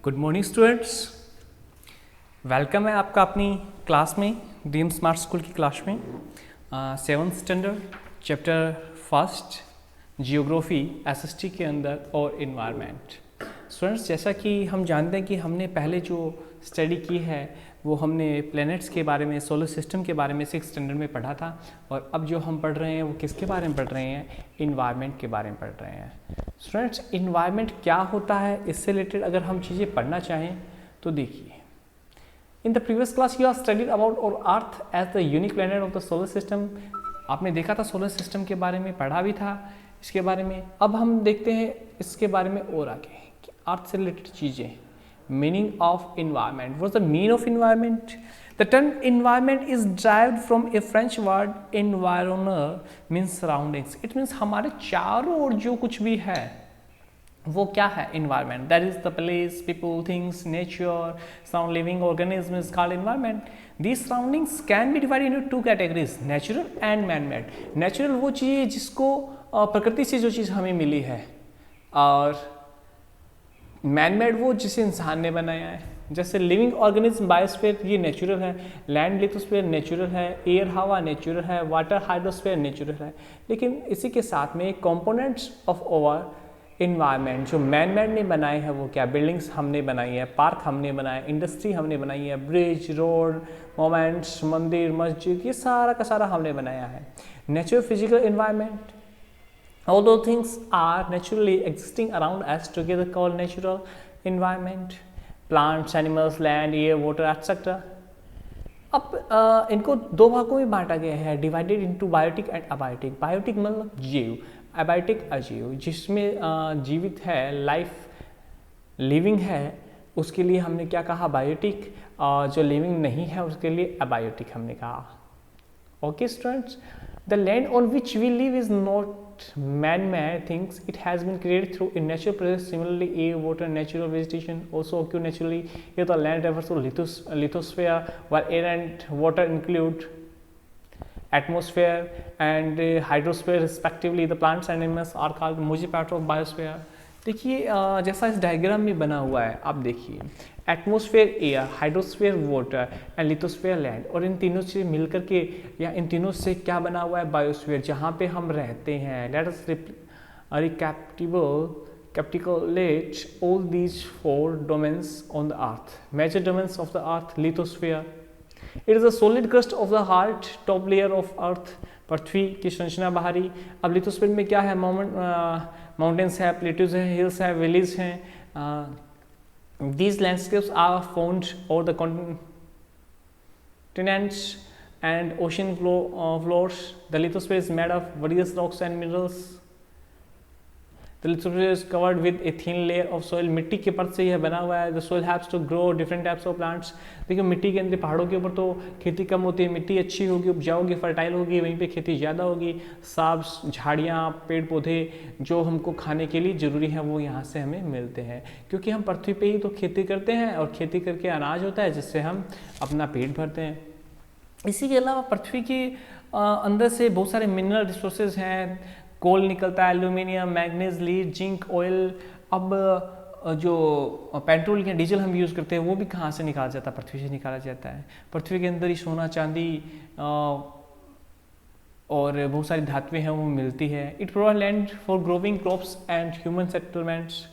Good morning students, welcome है आपका अपनी क्लास में, ड्रीम स्मार्ट स्कूल की क्लास में। 7th standard chapter first geography SST के अंदर और इन्वायरमेंट। स्टूडेंट्स, जैसा कि हम जानते हैं कि हमने पहले जो स्टडी की है वो हमने प्लैनेट्स के बारे में, सोलर सिस्टम के बारे में 6th स्टैंडर्ड में पढ़ा था, और अब जो हम पढ़ रहे हैं वो किसके बारे में पढ़ रहे हैं? इन्वायरमेंट के बारे में पढ़ रहे हैं। स्टूडेंट्स, इन्वायरमेंट क्या होता है, इससे रिलेटेड अगर हम चीज़ें पढ़ना चाहें तो देखिए, in the previous class you are studied about और earth as the unique planet of the solar system. आपने देखा था, सोलर सिस्टम के बारे में पढ़ा भी था इसके बारे में। अब हम देखते हैं इसके बारे में और आगे कि अर्थ से रिलेटेड चीज़ें। Meaning of environment. What's the meaning of environment? The term environment is derived from a French word environner, means surroundings. It means हमारे चारों ओर जो कुछ भी है वो क्या है? environment. That is the place, people, things, nature, some living organism is called environment. These surroundings can be divided into two categories, natural and man-made. Natural वो चीज़ जिसको प्रकृति से जो चीज़ हमें मिली है, और मैन मेड वो जिसे इंसान ने बनाया है। जैसे लिविंग ऑर्गेनिज्म, बायोस्फीयर, ये नेचुरल है, लैंड लिथोस्फीयर नेचुरल है, एयर हवा नेचुरल है, वाटर हाइड्रोस्फीयर नेचुरल है। लेकिन इसी के साथ में कंपोनेंट्स ऑफ आवर इन्वायरमेंट जो मैन मेड ने बनाए हैं वो क्या? बिल्डिंग्स हमने बनाई है, पार्क हमने बनाया, इंडस्ट्री हमने बनाई है, ब्रिज, रोड, मोमेंट्स, मंदिर, मस्जिद, ये सारा का सारा हमने बनाया है। Natural physical environment, all those things are naturally existing around us together called natural environment. Plants, animals, land, air, water, etc. अब इनको दो भागों में बांटा गया है, divided into biotic and abiotic. Biotic मतलब जीव, अबायोटिक अजीव, जिसमें जीवित है, लाइफ लिविंग है, उसके लिए हमने क्या कहा? बायोटिक। जो लिविंग नहीं है उसके लिए अबायोटिक हमने कहा। Okay students, the land on which we live is not man-made things. It has been created through a natural process. Similarly, air, water, natural vegetation also occur naturally. Here the land refers to lithosphere, while air and water include atmosphere and hydrosphere respectively. The plants and animals are called major part of biosphere. देखिए, जैसा इस diagram में बना हुआ है, आप देखिए, atmosphere air, hydrosphere water and lithosphere land, और इन तीनों से मिलकर के या इन तीनों से क्या बना हुआ है? बायोस्फीयर, जहाँ पे हम रहते हैं। Let us recapitulate all these four domains on the earth. Major domains of the earth: lithosphere, it is a solid crust of the hard top layer of earth, पृथ्वी की संरचना बाहरी। अब लिथोस्फीयर में क्या है? माउंटेन्स है, प्लेट्यूज है, hills है, वैलीज हैं। These landscapes are found over the continents and ocean floors. The lithosphere is made of various rocks and minerals. The lithosphere is covered with a thin layer of soil. मिट्टी के परत से यह बना हुआ है। The soil helps to grow different types of plants. देखिए, मिट्टी के अंदर, पहाड़ों के ऊपर तो खेती कम होती है, मिट्टी अच्छी होगी, उपजाऊ होगी, फर्टाइल होगी, वहीं पे खेती ज़्यादा होगी। साग, झाड़ियाँ, पेड़ पौधे जो हमको खाने के लिए ज़रूरी हैं वो यहाँ से हमें मिलते हैं, क्योंकि हम पृथ्वी पे ही तो खेती करते हैं, और खेती करके अनाज होता है जिससे हम अपना पेट भरते हैं। इसी के अलावा पृथ्वी के अंदर से बहुत सारे मिनरल रिसोर्सेज हैं। कोल निकलता है, aluminium, manganese, lead, zinc, oil. अब जो पेट्रोल या डीजल हम यूज़ करते हैं वो भी कहाँ से निकाला जाता है? पृथ्वी से निकाला जाता है। पृथ्वी के अंदर ही सोना, चांदी और बहुत सारी धातुएं हैं वो मिलती है। It provide land for growing crops and human settlements.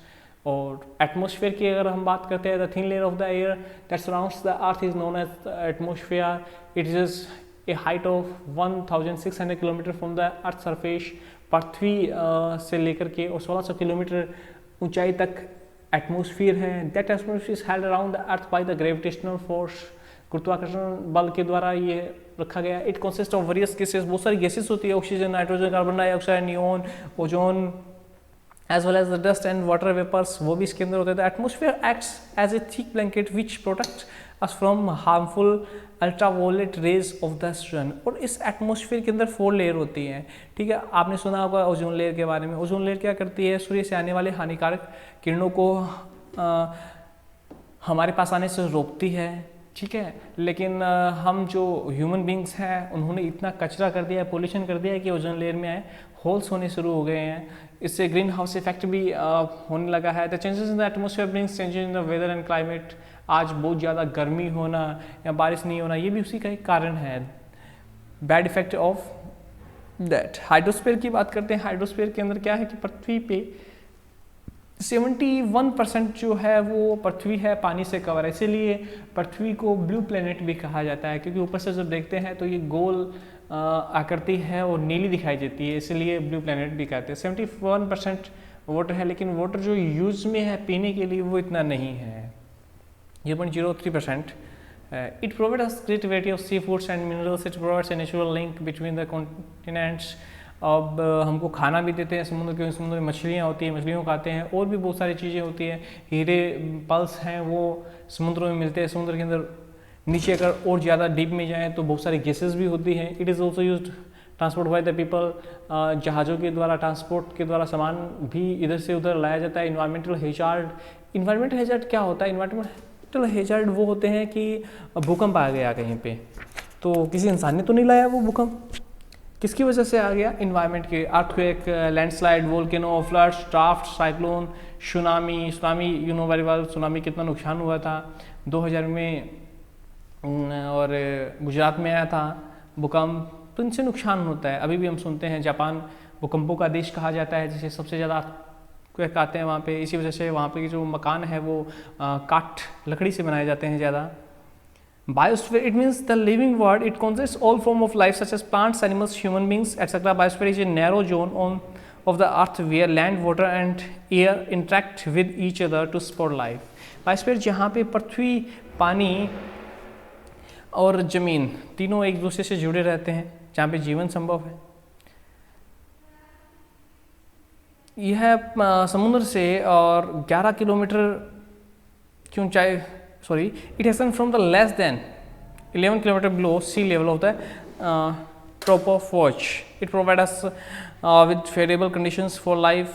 और एटमॉस्फेयर की अगर हम बात करते हैं, the thin layer of the air that surrounds the earth is known as the atmosphere. It is a height of 1600 kilometre from the earth surface. पृथ्वी से लेकर के और 1600 किलोमीटर ऊंचाई तक एटमॉस्फेयर है। That atmosphere is held around the earth by the gravitational force. गुरुत्वाकर्षण बल के द्वारा ये रखा गया। It consist of various gases, बहुत सारी गैसेस होती है, oxygen, nitrogen, carbon dioxide, neon, ozone, as well as the dust and water vapours, वो भी इसके अंदर होते हैं। The atmosphere acts as a thick blanket which protects us from harmful ultraviolet rays of the sun. और इस atmosphere के अंदर 4 लेयर होती हैं, ठीक है। आपने सुना होगा ओजोन लेयर के बारे में। ओजोन लेयर क्या करती है? सूर्य से आने वाले हानिकारक किरणों को हमारे पास आने से रोकती है। ठीक है, लेकिन हम जो ह्यूमन बींग्स हैं उन्होंने इतना कचरा कर दिया है, पोल्यूशन कर दिया है कि ओजोन लेयर में आए होल्स होने शुरू हो गए हैं। इससे ग्रीन हाउस इफेक्ट भी होने लगा है। The changes in the atmosphere brings changes in the weather and climate. आज बहुत ज़्यादा गर्मी होना या बारिश नहीं होना, ये भी उसी का एक कारण है, bad effect of that. Hydrosphere की बात करते हैं। हाइड्रोस्फीयर के अंदर क्या है कि पृथ्वी पे 71% जो है वो पृथ्वी है पानी से कवर है, इसीलिए पृथ्वी को ब्लू प्लेनेट भी कहा जाता है, क्योंकि ऊपर से जब देखते हैं तो ये गोल आकृति है और नीली दिखाई देती है, इसलिए ब्लू प्लेनेट भी कहते हैं। 71% वाटर है, लेकिन वाटर जो यूज में है पीने के लिए वो इतना नहीं है, 0.03%। It provides us great variety of seafoods and minerals. It provides a natural link between the continents. अब हमको खाना भी देते हैं समुद्र के, समुद्र में मछलियाँ होती हैं, मछलियों को खाते हैं, और भी बहुत सारी चीज़ें होती हैं। हीरे पल्स हैं वो समुद्र में मिलते हैं। समुद्र के अंदर नीचे अगर और ज़्यादा डीप में जाएँ तो बहुत सारी गैसेस भी होती हैं। It is also use transport by the people. जहाज़ों के द्वारा, ट्रांसपोर्ट के द्वारा सामान भी इधर से उधर लाया जाता है। Environmental hazard. इन्वायरमेंटल हेजार्ड क्या होता है? इन्वायरमेंटल हेजार्ड वो होते हैं कि भूकंप आ गया कहीं पे, तो किसी इंसान ने तो नहीं लाया वो भूकंप, किसकी वजह से आ गया? इन्वायरमेंट के। Earthquake, landslide, volcano, floods, draft, cyclone, tsunami. Tsunami you know very well, tsunami कितना नुकसान हुआ था 2000 में, और गुजरात में आया था भूकंप, तो इनसे नुकसान होता है। अभी भी हम सुनते हैं जापान भूकंपों का देश कहा जाता है, जिसे सबसे ज़्यादा क्वेक आते हैं वहाँ पे। इसी वजह से वहाँ पे जो मकान है वो काठ लकड़ी से बनाए जाते हैं ज़्यादा। Biosphere, it means the living world. It consists all form of life such as plants, animals, human beings, etc. Biosphere is a narrow zone of the earth where land, water and air interact with each other to support life. Biosphere जहाँ पे पृथ्वी, पानी और जमीन तीनों एक दूसरे से जुड़े रहते हैं, जहाँ पे जीवन संभव है। यह समुद्र से और 11 किलोमीटर की ऊंचाई, it extends from the less than 11 kilometer below sea level of the troposphere. It provides us with favorable conditions for life,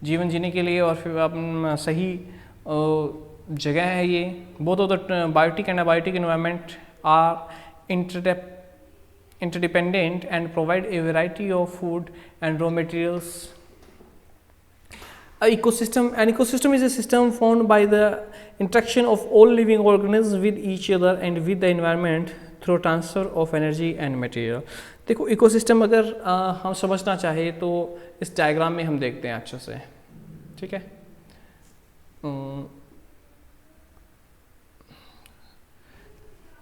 जीवन जीने के लिए, और फिर सही जगह है ये। Both of the biotic and abiotic environment are interdependent and provide a variety of food and raw materials. An ecosystem is a system formed by the interaction of all living organisms with each other and with the environment through transfer of energy and material. देखो ecosystem अगर हम समझना चाहे तो इस diagram में हम देखते हैं अच्छे से, ठीक है।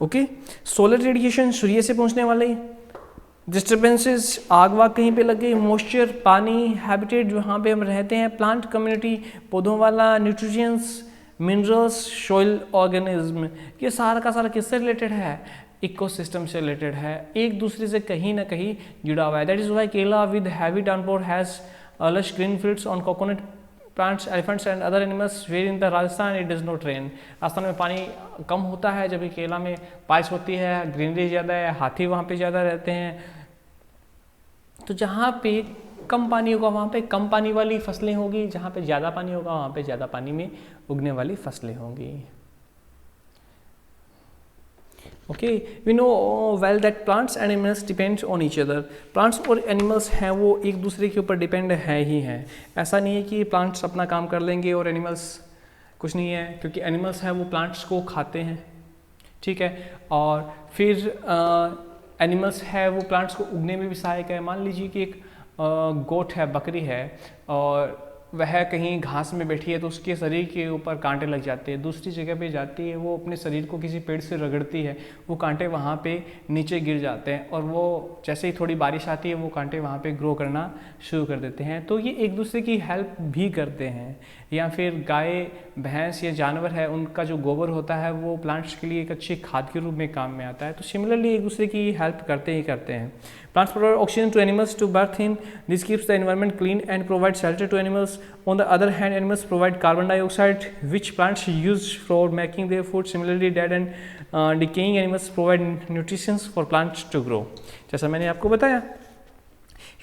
ओके, सोलर रेडिएशन सूर्य से पहुंचने वाले, डिस्टर्बेंसेस, आग वाग कहीं पे लग गई, मॉइस्चर, पानी, हैबिटेट जहाँ पे हम रहते हैं, प्लांट कम्युनिटी, पौधों वाला, न्यूट्रिशंस, मिनरल्स, सॉइल ऑर्गेनिज्म, ये सारा का सारा किससे रिलेटेड है? इकोसिस्टम से रिलेटेड है, एक दूसरे से कहीं ना कहीं जुड़ा हुआ है। That is why Kerala with heavy downpour has lush green fields on coconut plants, elephants and other animals, where in the Rajasthan it does not rain. Rajasthan में पानी कम होता है, जबकि केरला में बारिश होती है, ग्रीनरी ज़्यादा है, हाथी वहाँ पे ज़्यादा रहते हैं। तो जहाँ पे कम पानी होगा वहाँ पे कम पानी वाली फसलें होगी, जहाँ पे ज़्यादा पानी होगा वहाँ पे ज़्यादा पानी में उगने वाली फसलें होंगी। Okay, we know well that plants and animals depends on each other. Plants और एनिमल्स हैं वो एक दूसरे के ऊपर डिपेंड है ही हैं। ऐसा नहीं है कि प्लांट्स अपना काम कर लेंगे और एनिमल्स कुछ नहीं है, क्योंकि एनिमल्स हैं वो प्लांट्स को खाते हैं, ठीक है, और फिर एनिमल्स है वो प्लांट्स को उगने में भी सहायक है। मान लीजिए कि एक गोट है, बकरी है, और वह कहीं घास में बैठी है तो उसके शरीर के ऊपर कांटे लग जाते हैं, दूसरी जगह पे जाती है, वो अपने शरीर को किसी पेड़ से रगड़ती है, वो कांटे वहाँ पे नीचे गिर जाते हैं, और वो जैसे ही थोड़ी बारिश आती है वो कांटे वहाँ पे ग्रो करना शुरू कर देते हैं। तो ये एक दूसरे की हेल्प भी करते हैं। या फिर गाय, भैंस या जानवर है, उनका जो गोबर होता है वो प्लांट्स के लिए एक अच्छी खाद के रूप में काम में आता है। तो सिमिलरली एक दूसरे की हेल्प करते ही करते हैं। Plants provide oxygen to animals to breathe in. This keeps the environment clean and provides shelter to animals. On the other hand, animals provide carbon dioxide, which plants use for making their food. Similarly, dead and decaying animals provide nutrition for plants to grow. जैसा मैंने आपको बताया,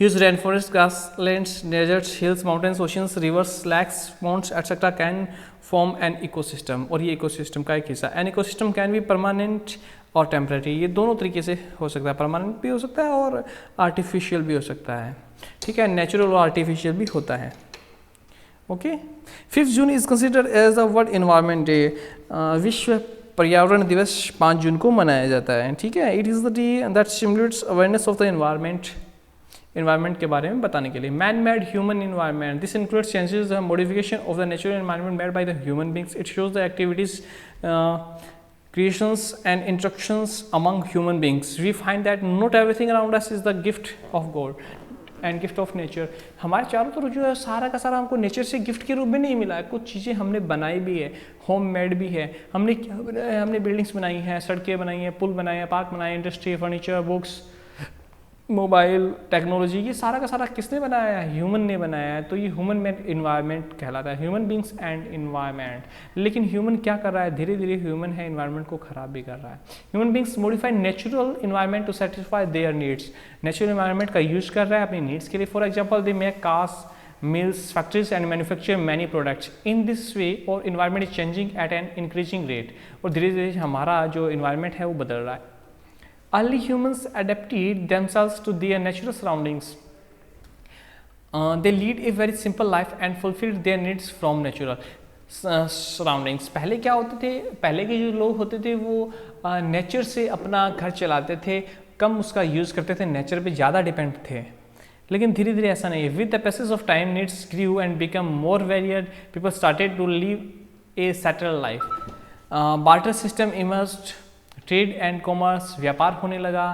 Huge rainforests, grasslands, deserts, hills, mountains, oceans, rivers, lakes, ponds, etc. can form an ecosystem. और ये ecosystem का एक हिस्सा. An ecosystem can be permanent और टेम्परेरी. ये दोनों तरीके से हो सकता है. परमानेंट भी हो सकता है और आर्टिफिशियल भी हो सकता है. ठीक है, नेचुरल और आर्टिफिशियल भी होता है. Okay. 5 June is considered as the world environment day. विश्व पर्यावरण दिवस 5 जून को मनाया जाता है. ठीक है. It is the day that stimulates awareness of the environment के बारे में बताने के लिए. Man made human environment. This includes changes the modification of the natural environment made by the human beings. It shows the activities, creations and interactions among human beings. We find that not everything around us is the gift of God and gift of nature. हमारे चारों तरफ जो है सारा का सारा हमको nature से गिफ्ट के रूप में नहीं मिला है. कुछ चीज़ें हमने बनाई भी है, होम मेड भी है. हमने क्या बनाया है? हमने बिल्डिंग्स बनाई हैं, सड़कें बनाई हैं, पुल बनाए हैं, पार्क बनाए, industry, furniture, books, mobile, technology, ये सारा का सारा किसने बनाया है? ह्यूमन ने बनाया है. तो ये ह्यूमन मेड इन्वायरमेंट कहलाता है. Human beings and environment. लेकिन ह्यूमन क्या कर रहा है? धीरे धीरे ह्यूमन है इन्वायरमेंट को खराब भी कर रहा है. Human beings modify natural environment to satisfy their needs. Natural environment का यूज कर रहा है अपनी नीड्स के लिए. For example, they make cars, mills, factories and manufacture many products. In this way our environment is changing at an increasing rate. और धीरे धीरे हमारा जो इन्वायरमेंट है वो बदल रहा है. Early humans adapted themselves to their natural surroundings. They lead a very simple life and fulfilled their needs from natural surroundings. पहले क्या होते थे? पहले के जो लोग होते थे वो नेचर से अपना घर चलाते थे, कम उसका यूज़ करते थे, नेचर पे ज़्यादा डिपेंड थे. लेकिन धीरे धीरे ऐसा नहीं है. With the passage of time needs grew and become more varied. People started to live a settled life. Barter system emerged. Trade and commerce, व्यापार होने लगा,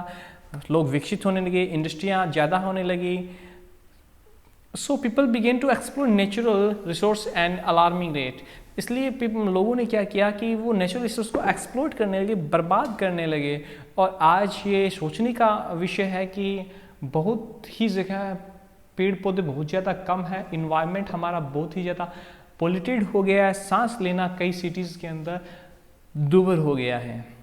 लोग विकसित होने लगे, इंडस्ट्रियाँ ज़्यादा होने लगी. So people began to explore natural resource and alarming rate. इसलिए लोगों ने क्या किया कि वो नेचुरल रिसोर्स को एक्सप्लोर करने लगे, बर्बाद करने लगे. और आज ये सोचने का विषय है कि बहुत ही जगह पेड़ पौधे बहुत ज़्यादा कम है, इन्वायरमेंट हमारा बहुत ही ज़्यादा पोल्यूटेड हो गया है, सांस लेना कई सिटीज़ के अंदर दूभर हो गया है.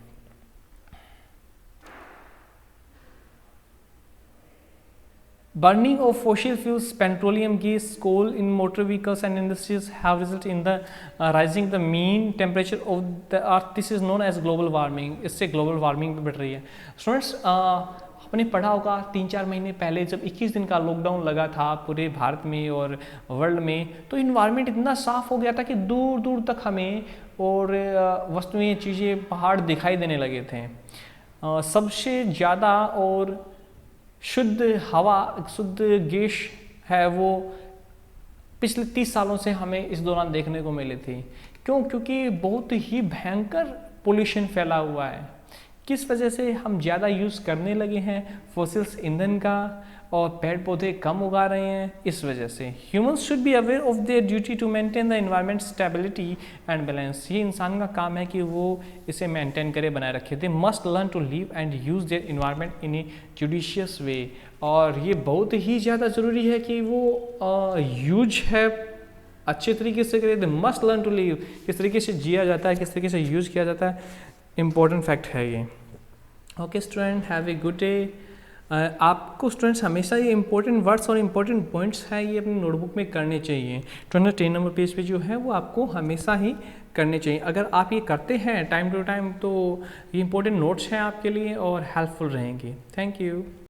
Burning of fossil fuels, petroleum, gas, coal in motor vehicles and industries have resulted in the rising the mean temperature of the earth. This is known as global warming. इससे global warming भी बढ़ रही है. Students, आपने पढ़ा होगा 3-4 महीने पहले जब 21 दिन का लॉकडाउन लगा था पूरे भारत में और वर्ल्ड में, तो इन्वायरमेंट इतना साफ हो गया था कि दूर दूर तक हमें और वस्तुएं, चीज़ें, पहाड़ दिखाई देने लगे थे. सबसे ज़्यादा और शुद्ध हवा, शुद्ध गैस है वो पिछले 30 सालों से हमें इस दौरान देखने को मिली थी. क्यों? क्योंकि बहुत ही भयंकर पोल्यूशन फैला हुआ है. किस वजह से? हम ज़्यादा यूज़ करने लगे हैं फॉसिल्स ईंधन का और पेड़ पौधे कम उगा रहे हैं, इस वजह से. Humans should be aware of their duty to maintain the environment stability and balance. ये इंसान का काम है कि वो इसे मेंटेन करे, बनाए रखे. They must learn to live and use their environment in a judicious way. और ये बहुत ही ज़्यादा ज़रूरी है कि वो यूज है अच्छे तरीके से करे. They must learn to live. किस तरीके से जिया जाता है, किस तरीके से यूज़ किया जाता है, इम्पोर्टेंट फैक्ट है ये. Okay student, have a good day. आपको स्टूडेंट्स हमेशा ये इंपॉर्टेंट वर्ड्स और इम्पोर्टेंट पॉइंट्स हैं ये अपनी नोटबुक में करने चाहिए. 10 नंबर पेज पे जो है वो आपको हमेशा ही करने चाहिए. अगर आप ये करते हैं टाइम टू टाइम तो ये इंपॉर्टेंट नोट्स हैं आपके लिए और हेल्पफुल रहेंगे. Thank you.